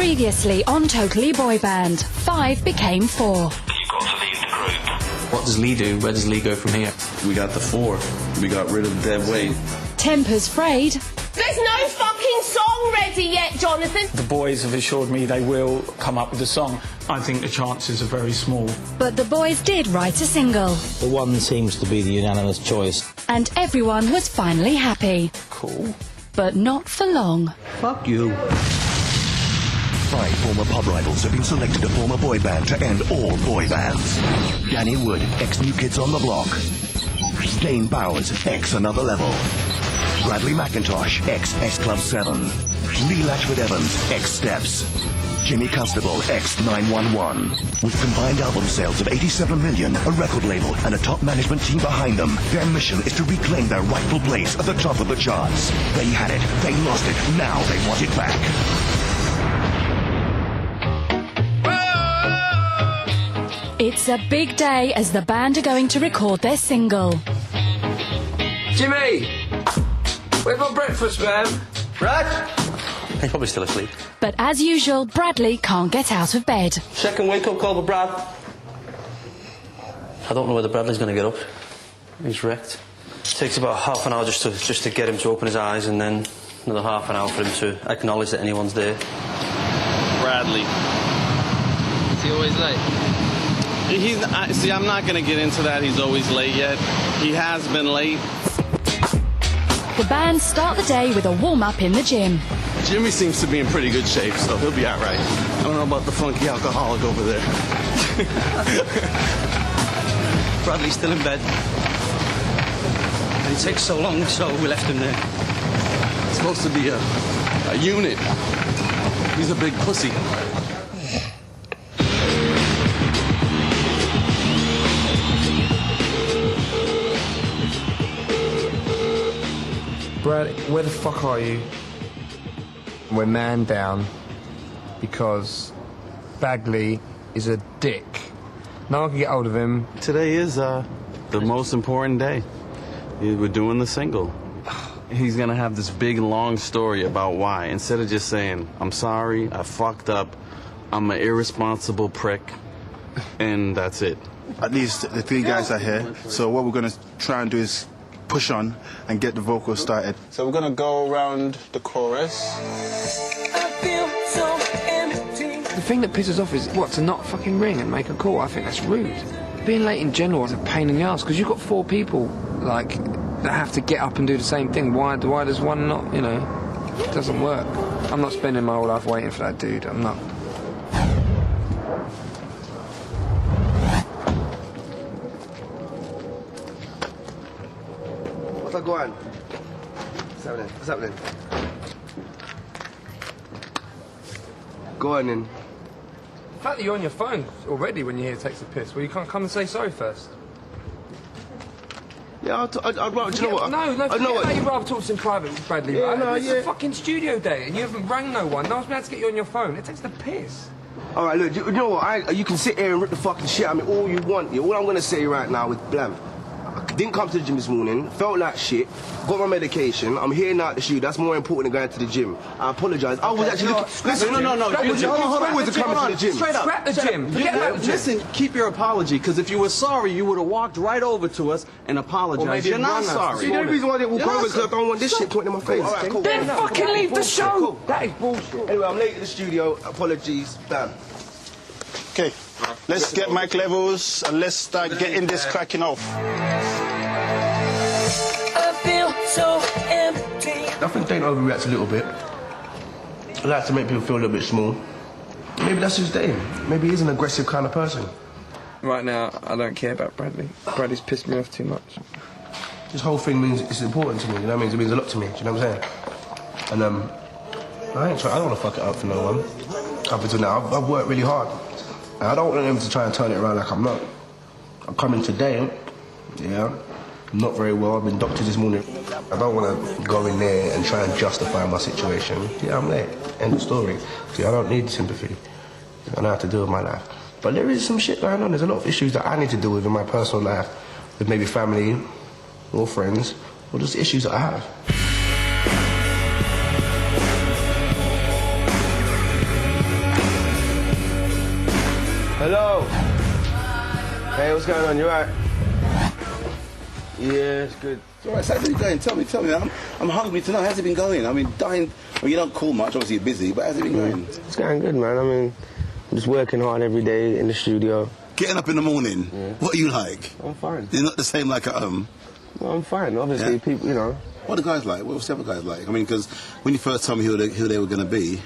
Previously on Totally Boyband, 5 became 4. You've got to leave the group. What does Lee do? Where does Lee go from here? We got the 4. We got rid of dead weight. Tempers frayed. There's no fucking song ready yet, Jonathan. The boys have assured me they will come up with a song. I think the chances are very small. But the boys did write a single. The one seems to be the unanimous choice. And everyone was finally happy. Cool. But not for long. Fuck you. 5 former pub rivals have been selected to form a boy band to end all boy bands. Danny Wood, ex-New Kids on the Block. Dane Bowers, ex-Another Level. Bradley McIntosh, ex-S Club 7. Lee Latchford-Evans, ex-Steps. Jimmy Constable, ex-911. With combined album sales of 87 million, a record label, and a top management team behind them, their mission is to reclaim their rightful place at the top of the charts. They had it, they lost it, now they want it back. It's a big day as the band are going to record their single. Jimmy! Where's my breakfast, man? Brad? He's probably still asleep. But as usual, Bradley can't get out of bed. Second wake-up call for Brad. I don't know whether Bradley's going to get up. He's wrecked. It takes about half an hour just to get him to open his eyes, and then another half an hour for him to acknowledge that anyone's there. Bradley. Is he always late? See, I'm not going to get into that. He's always late yet. He has been late. The band start the day with a warm-up in the gym. Jimmy seems to be in pretty good shape, so he'll be all right. I don't know about the funky alcoholic over there. Bradley's still in bed. And it takes so long, so we left him there. It's supposed to be a unit. He's a big pussy. Brad, where the fuck are you? We're man down because Bagley is a dick. No one can get hold of him. Today is the most important day. We're doing the single. He's gonna have this big, long story about why. Instead of just saying, I'm sorry, I fucked up, I'm an irresponsible prick, and that's it. At least the 3 guys are here. So what we're going to try and do is push on and get the vocals started. So we're going to go around the chorus. The thing that pisses off is, to not fucking ring and make a call. I think that's rude. Being late in general is a pain in the ass, because you've got 4 people, that have to get up and do the same thing. Why does one not, It doesn't work. I'm not spending my whole life waiting for that dude. I'm not. What's going on? What's happening? Go on then. The fact that you're on your phone already when you hear takes a piss, well, you can't come and say sorry first. Yeah, I'd rather. Do you know what? No, you'd rather talk to us in private with Bradley, yeah, right? No, it's a fucking studio day, and you haven't rang no one. No one's been able to get you on your phone. It takes the piss. All right, look, you know what? You can sit here and rip the fucking shit at me all you want. Yeah, all I'm gonna say right now is blam. I didn't come to the gym this morning, felt like shit, got my medication, I'm here now at the shoot, that's more important than going to the gym. I apologise. I was actually looking... Listen, no. Hold on, coming to the gym. Straight up. Scrap the gym. Forget about the gym. Listen, keep your apology, because if you were sorry, you would have walked right over to us and apologized. You're not sorry. See, the only reason why I didn't walk over is because I don't want this shit pointing in my face. All right, cool. Then fucking leave the show! Cool. That is bullshit. Anyway, I'm late at the studio, apologies, bam. Okay, let's get mic levels and let's start getting this cracking off. I think Dane overreacts a little bit. I like to make people feel a little bit small. Maybe that's just Dane. Maybe he's an aggressive kind of person. Right now, I don't care about Bradley. Bradley's pissed me off too much. This whole thing means it's important to me, you know what I mean? It means a lot to me, do you know what I'm saying? And I don't want to fuck it up for no one. Up until now, I've worked really hard. And I don't want them to try and turn it around like I'm not. I'm coming today, yeah? I'm not very well, I've been doctored this morning. I don't want to go in there and try and justify my situation. Yeah, I'm late. End of story. See, I don't need sympathy. I know how to deal with my life. But there is some shit going on. There's a lot of issues that I need to deal with in my personal life, with maybe family or friends, or just issues that I have. Hello. Hey, what's going on? You alright? Yeah, it's good. It's all right, so how's it been going? Tell me. I'm hungry to know. How's it been going? I mean, dying. Well, you don't call much, obviously you're busy, but how's it been going? It's going good, man. I mean, I'm just working hard every day in the studio. Getting up in the morning, what are you like? I'm fine. You're not the same like at home? Well, I'm fine. Obviously, people, you know. What are the guys like? What's the other guys like? I mean, because when you first told me who they were going to be,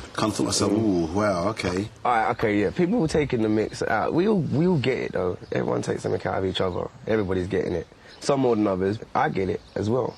I kind of thought to myself, ooh, wow, okay. All right, okay, yeah. People were taking the mix out. We all get it, though. Everyone takes something out of each other. Everybody's getting it. Some more than others. I get it as well,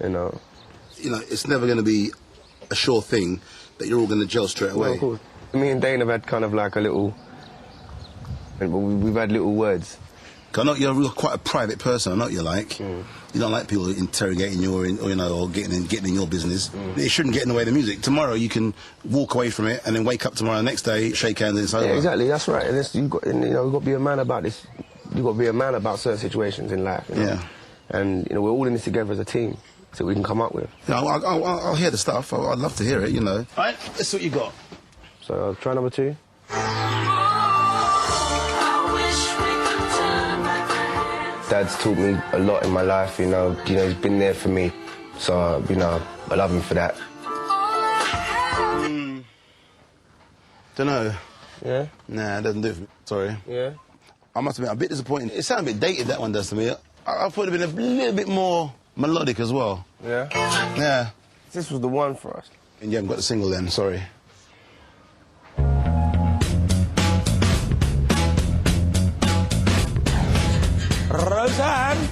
you know. You know, it's never going to be a sure thing that you're all going to gel straight away. Well, of course. Me and Dane have had kind of like a little... We've had little words. I know you're quite a private person. I know what you're like. You don't like people interrogating you or getting in your business. It shouldn't get in the way of the music. Tomorrow you can walk away from it and then wake up tomorrow, next day, shake hands, and it's over. Yeah, exactly. That's right. And you've got to be a man about this. You've got to be a man about certain situations in life. You know? Yeah. And we're all in this together as a team, so we can come up with. Yeah, I'll hear the stuff. I'd love to hear it. All right, let's see what you got. So try number 2. Dad's taught me a lot in my life, he's been there for me. So, I love him for that. Don't know. Yeah? Nah, it doesn't do it for me. Sorry. Yeah? I must admit, I'm a bit disappointed. It sounds a bit dated, that one does to me. I thought it would have been a little bit more melodic as well. Yeah? Yeah. This was the one for us. And you haven't got the single then, sorry. Roseanne!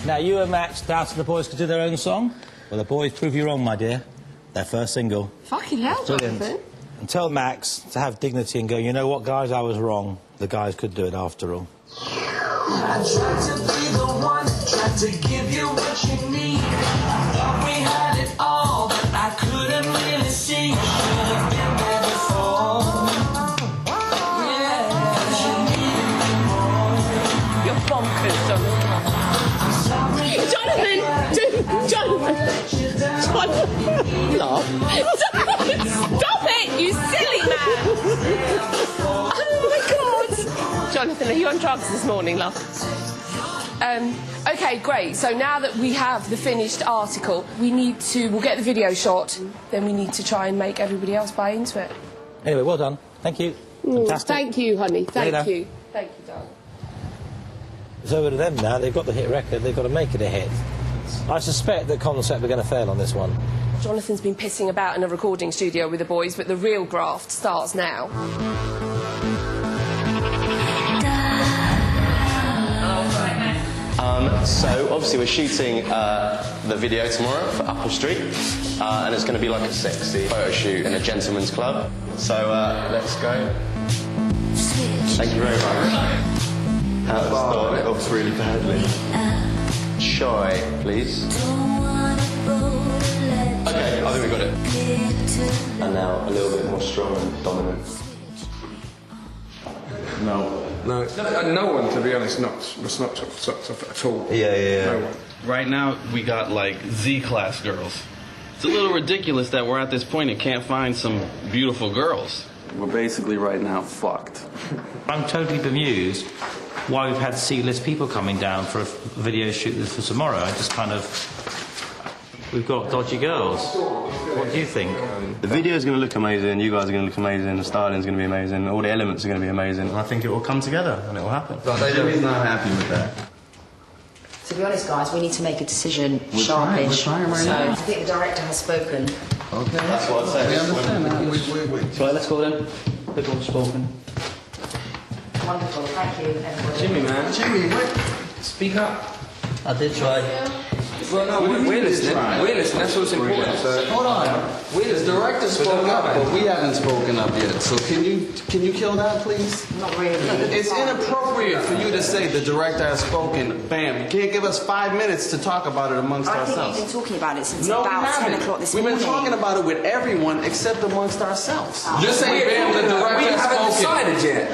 Now, you and Max doubted the boys could do their own song? Well, the boys prove you wrong, my dear. Their first single. Fucking hell, Jonathan. And tell Max to have dignity and go, you know what, guys, I was wrong. The guys could do it after all. I tried to be the one, tried to give you what you need. I thought we had it all, but I couldn't really see. You should have been there before. You're bonkers, Jonathan. Laugh. Stop it, you silly man. Oh, my God. Jonathan, are you on drugs this morning, love? OK, great. So now that we have the finished article, we'll get the video shot, then we need to try and make everybody else buy into it. Anyway, well done. Thank you. Fantastic. Thank you, honey. Thank Later. you. Thank you, darling. It's over to them now. They've got the hit record. They've got to make it a hit. I suspect the concept are going to fail on this one. Jonathan's been pissing about in a recording studio with the boys, but the real graft starts now. So obviously we're shooting the video tomorrow for Upper Street, and it's going to be like a sexy photo shoot in a gentleman's club. So let's go. Thank you very much. That started off really badly. Shy, please. Okay, I think we got it. And now a little bit more strong and dominant. No, one, to be honest, not at all. Yeah. No one. Right now, we got, like, Z-class girls. It's a little ridiculous that we're at this point and can't find some beautiful girls. We're basically right now fucked. I'm totally bemused why we've had C-list people coming down for a video shoot for tomorrow. I just kind of... We've got dodgy girls. What do you think? The video's going to look amazing, you guys are going to look amazing, the styling's going to be amazing, all the elements are going to be amazing, and I think it will come together and it will happen. Jimmy's not happy with that. To be honest, guys, we need to make a decision sharpish. We're trying right now. I think the director has spoken. Okay. That's what I said. We understand that. Right, let's go then. Big one spoken. Wonderful, thank you, everybody. Jimmy, man. Jimmy, speak up. I did try. Well, no, we're listening. We're listening. That's what's important. So, hold on. The director spoke up, but we haven't spoken up yet. So can you kill that, please? Not really. It's inappropriate for you to say the director has spoken. Bam. You can't give us 5 minutes to talk about it amongst ourselves. I think you've been talking about it since No, about we 10 o'clock this We've morning. been talking about it with everyone except amongst ourselves. You're saying, bam, the director has spoken. decided yet.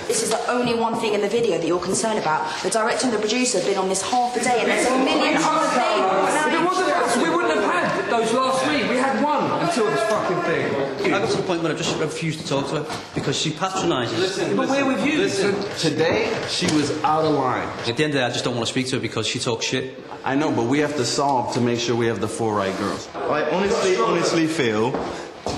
This is the only one thing in the video that you're concerned about. The director and the producer have been on this half a day and there's a million other things. If it wasn't us, we wouldn't have had those last three. We had one. And until this fucking thing. I got to the point where I just refused to talk to her because she patronises. Listen, but we're with you. Listen, today she was out of line. At the end of the day, I just don't want to speak to her because she talks shit. I know, but we have to solve to make sure we have the 4 right girls. I honestly feel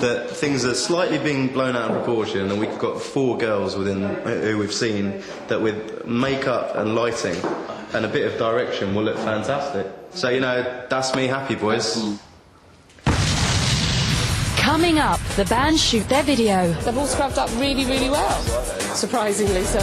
that things are slightly being blown out of proportion, and we've got 4 girls within who we've seen that with makeup and lighting and a bit of direction will look fantastic. So, you know, that's me happy, boys. Coming up, the band shoot their video. They've all scrubbed up really, really well. Surprisingly so.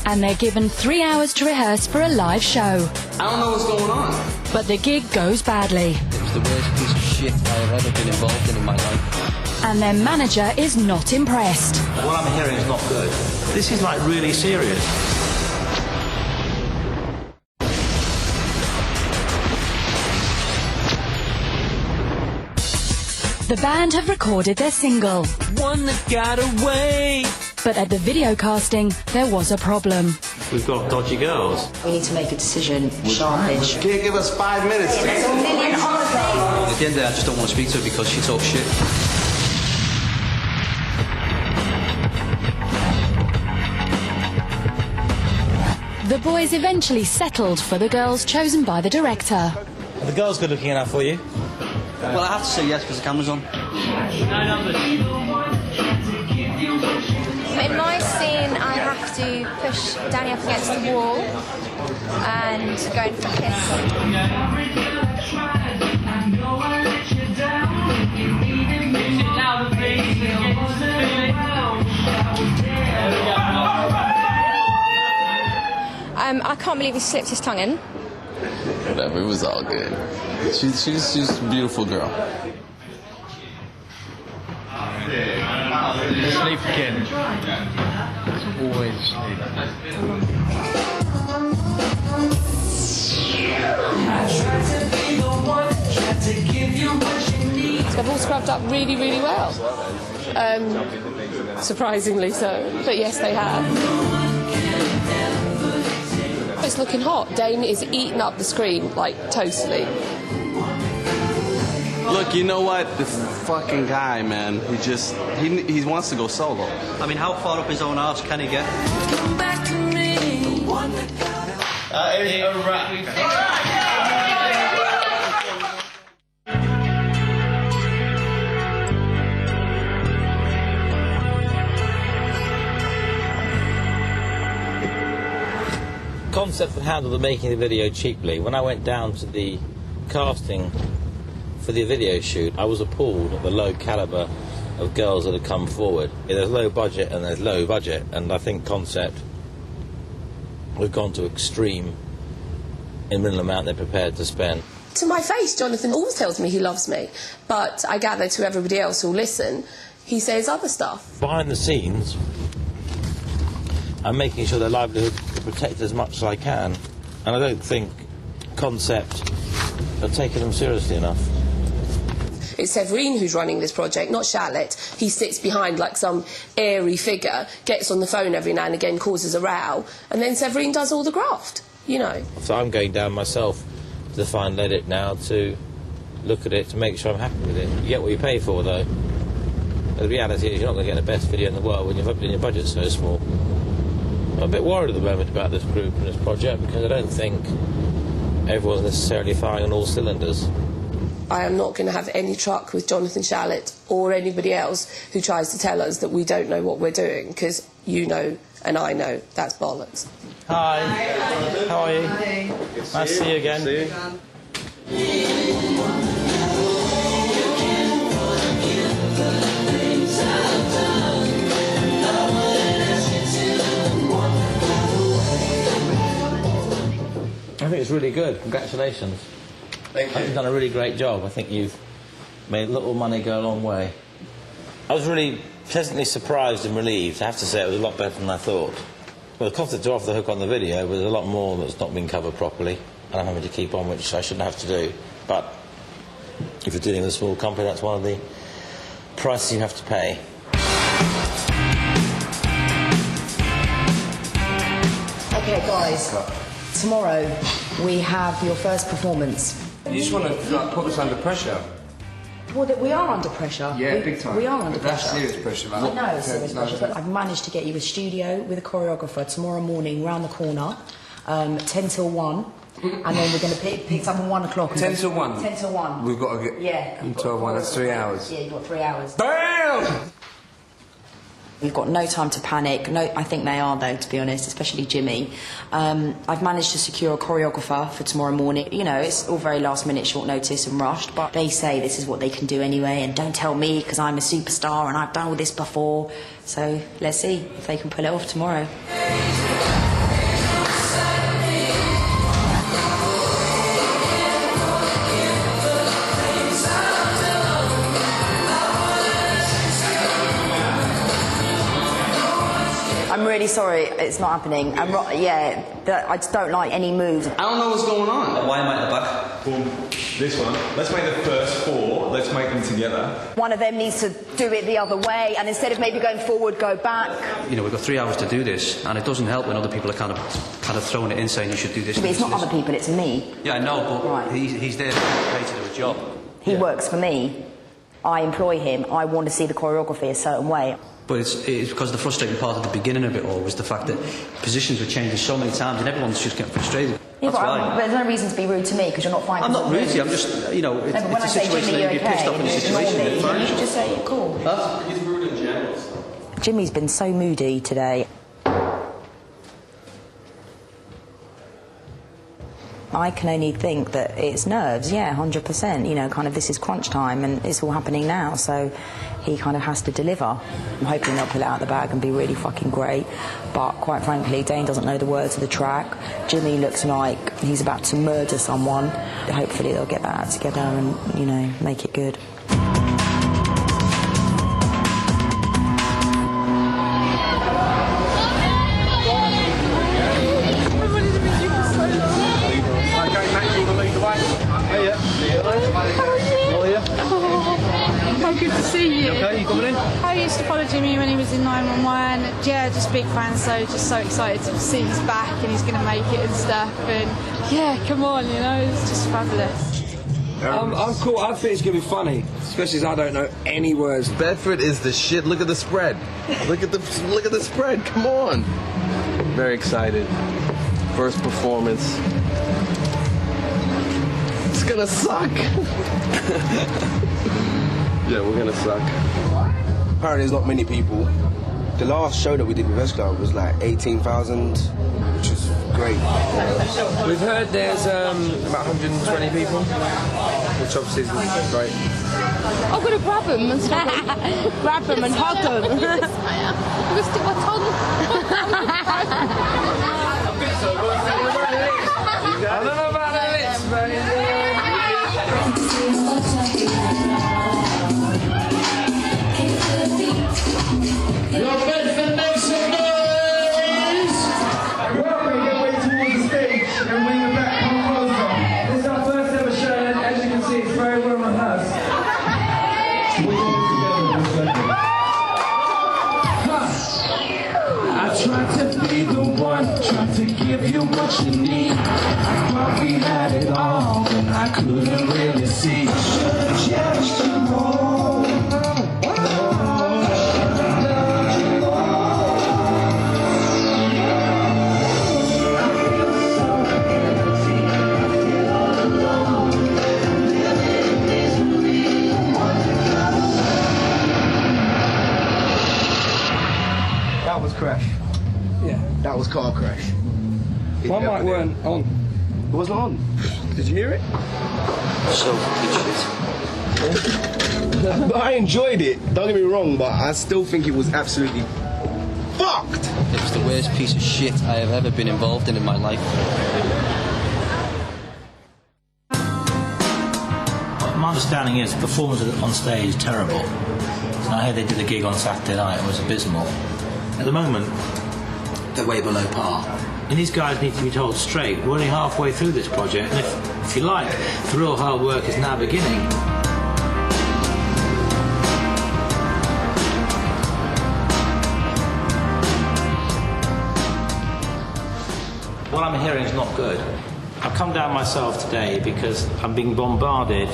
And they're given 3 hours to rehearse for a live show. I don't know what's going on. But the gig goes badly. It was the worst piece of shit I have ever been involved in my life. And their manager is not impressed. What I'm hearing is not good. This is like really serious. The band have recorded their single. One that got away. But at the video casting, there was a problem. We've got dodgy girls. We need to make a decision sharpish. Can't give us 5 minutes. There's a million other things. At the end of the day, I just don't want to speak to her because she talks shit. The boys eventually settled for the girls chosen by the director. Are the girls good looking enough for you? Well, I have to say yes because the camera's on. In my scene, I have to push Danny up against the wall and go in for a kiss. I can't believe he slipped his tongue in. Whatever, it was all good. She's a beautiful girl. Sleep again. Always sleep. They've all scrubbed up really, really well. Surprisingly so. But yes, they have. It's looking hot. Dane is eating up the screen, like, totally. Look, you know what? This fucking guy, man, he wants to go solo. I mean, how far up his own arse can he get? Come back to me. That is a wrap. Concept had handled the making of the video cheaply. When I went down to the casting for the video shoot, I was appalled at the low calibre of girls that had come forward. There's low budget and there's low budget, and I think Concept have gone to extreme in the minimal amount they're prepared to spend. To my face, Jonathan always tells me he loves me, but I gather to everybody else who'll listen, he says other stuff. Behind the scenes, I'm making sure their livelihood is protected as much as I can, and I don't think Concept are taking them seriously enough. It's Severine who's running this project, not Charlotte. He sits behind like some airy figure, gets on the phone every now and again, causes a row, and then Severine does all the graft, you know. So I'm going down myself to the fine edit now to look at it to make sure I'm happy with it. You get what you pay for, though. The reality is you're not going to get the best video in the world when your budget's so small. I'm a bit worried at the moment about this group and this project because I don't think everyone's necessarily firing on all cylinders. I am not going to have any truck with Jonathan Shalit or anybody else who tries to tell us that we don't know what we're doing, because you know and I know that's bollocks. Hi. How are you? Nice to see you again. I think it's really good. Congratulations. Thank you. I think you've done a really great job. I think you've made little money go a long way. I was really pleasantly surprised and relieved. I have to say it was a lot better than I thought. Well, the Constable are off the hook on the video, but there's a lot more that's not been covered properly, and I'm having to keep on, which I shouldn't have to do. But if you're dealing with a small company, that's one of the prices you have to pay. Okay, guys. Tomorrow we have your first performance. You just want to put us under pressure. Well, we are under pressure. Yeah, big time. We are under pressure. That's serious pressure, man. I know it's serious pressure, but I've managed to get you a studio with a choreographer tomorrow morning round the corner, 10 till 1. And then we're going to pick up at 1 o'clock. 10 till 1? 10 till 1. We've got to get... Yeah. 12 1, that's 3 hours. Yeah, you've got 3 hours. BAM! We've got no time to panic. No, I think they are, though, to be honest, especially Jimmy. I've managed to secure a choreographer for tomorrow morning. You know, it's all very last minute, short notice and rushed, but they say this is what they can do anyway, and don't tell me because I'm a superstar and I've done all this before. So let's see if they can pull it off tomorrow. I'm really sorry, it's not happening. I just don't like any moves. I don't know what's going on. Why am I at the back? Boom. This one. Let's make the first 4. Let's make them together. One of them needs to do it the other way, and instead of maybe going forward, go back. You know, we've got 3 hours to do this, and it doesn't help when other people are kind of throwing it in, saying you should do this. But it's not other people, it's me. Yeah, I know, but Right. he's there to pay to do a job. He works for me. I employ him. I want to see the choreography a certain way. But it's because the frustrating part of the beginning of it all was the fact that positions were changing so many times and everyone's just getting frustrated. Yeah, That's why. but there's no reason to be rude to me because you're not finding. I'm not rude to you, I'm just, you know, it's when a I say situation Jimmy, that you you're get pissed okay, off in a you situation. ignore me. You should just say, cool. Huh? He's rude in general. Jimmy's been so moody today. I can only think that it's nerves, yeah, 100%. You know, kind of this is crunch time and it's all happening now, so he kind of has to deliver. I'm hoping they'll pull it out of the bag and be really fucking great. But quite frankly, Dane doesn't know the words of the track. Jimmy looks like he's about to murder someone. Hopefully they'll get that out together and, you know, make it good. Oh, good to see you. Okay, you coming in? I used to follow Jimmy when he was in 911. Yeah, just big fan, so just so excited to see he's back and he's going to make it and stuff. And yeah, come on, you know, it's just fabulous. I'm cool. I think it's going to be funny, especially as I don't know any words. Bedford is the shit. Look at the spread. Look at the spread. Come on. Very excited. First performance. It's gonna suck. Yeah, we're gonna suck. Apparently there's not many people. The last show that we did with S Club was like 18,000, which is great. We've heard there's about 120 people, which obviously is great. I'm going to grab him and stuff. Grab him and hug him. I'm going to stick my tongue. I don't know about the lips, but... Your Bedford, make some noise! Welcome, get way towards the stage and wing it back, come closer. This is our first ever show, and as you can see, it's very well rehearsed. We all together, I tried to be the one, tried to give you what you need. I thought we had it all, but I couldn't really see. I should've cherished you more. That was Crash. Yeah. That was Car Crash. My mic weren't on. It wasn't on. Did you hear it? So fucking shit. But I enjoyed it. Don't get me wrong, but I still think it was absolutely fucked. It was the worst piece of shit I have ever been involved in my life. My understanding is the performance on stage is terrible. I heard they did a gig on Saturday night and it was abysmal. At the moment, they're way below par. And these guys need to be told straight, we're only halfway through this project, and if you like, the real hard work is now beginning. What I'm hearing is not good. I've come down myself today because I'm being bombarded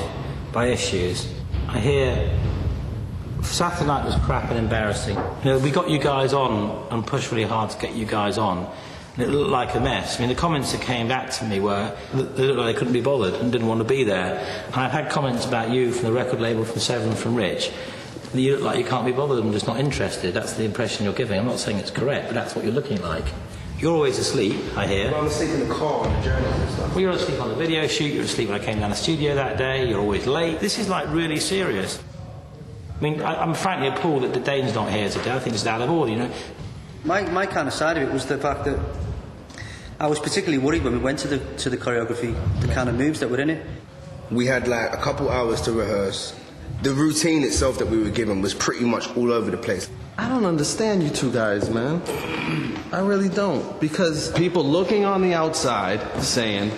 by issues. I hear Saturday night was crap and embarrassing. You know, we got you guys on and pushed really hard to get you guys on. And it looked like a mess. I mean, the comments that came back to me were that they looked like they couldn't be bothered and didn't want to be there. And I've had comments about you from the record label, from Severin, from Rich. That you look like you can't be bothered and just not interested. That's the impression you're giving. I'm not saying it's correct, but that's what you're looking like. You're always asleep, I hear. Well, I'm asleep in the car on the journey and stuff. Well, you're asleep on the video shoot, you're asleep when I came down the studio that day, you're always late. This is like really serious. I mean, I'm frankly appalled that Dane's not here today. I think it's out of order, you know. My kind of side of it was the fact that I was particularly worried when we went to the choreography, the kind of moves that were in it. We had like a couple hours to rehearse. The routine itself that we were given was pretty much all over the place. I don't understand you two guys, man. I really don't. Because people looking on the outside saying,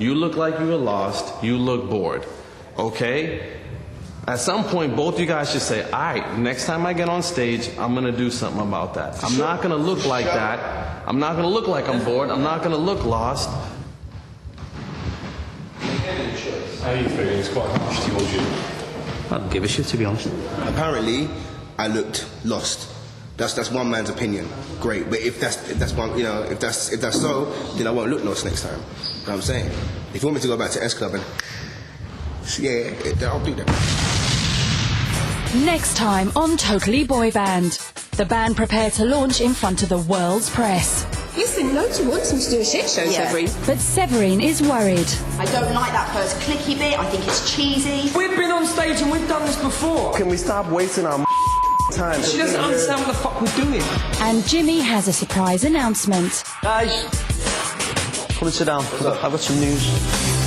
you look like you were lost, you look bored. Okay? At some point, both you guys should say, all right, next time I get on stage, I'm going to do something about that. I'm not going to look like that. I'm not going to look like I'm bored. I'm not going to look lost. How are you feeling? It's quite harsh towards you. I don't give a shit, to be honest. Apparently, I looked lost. That's one man's opinion. Great, but if that's one, you know, if that's so, then I won't look lost next time. You know what I'm saying? If you want me to go back to S Club and yeah, I'll do that. Next time on Totally Boy Band, the band prepare to launch in front of the world's press. Listen, loads of wants him to do a shit show, Severin. But Severin is worried. I don't like that first clicky bit. I think it's cheesy. We've been on stage and we've done this before. Can we stop wasting our time? She doesn't understand what the fuck we're doing. And Jimmy has a surprise announcement. Guys, come and sit down. I've got some news.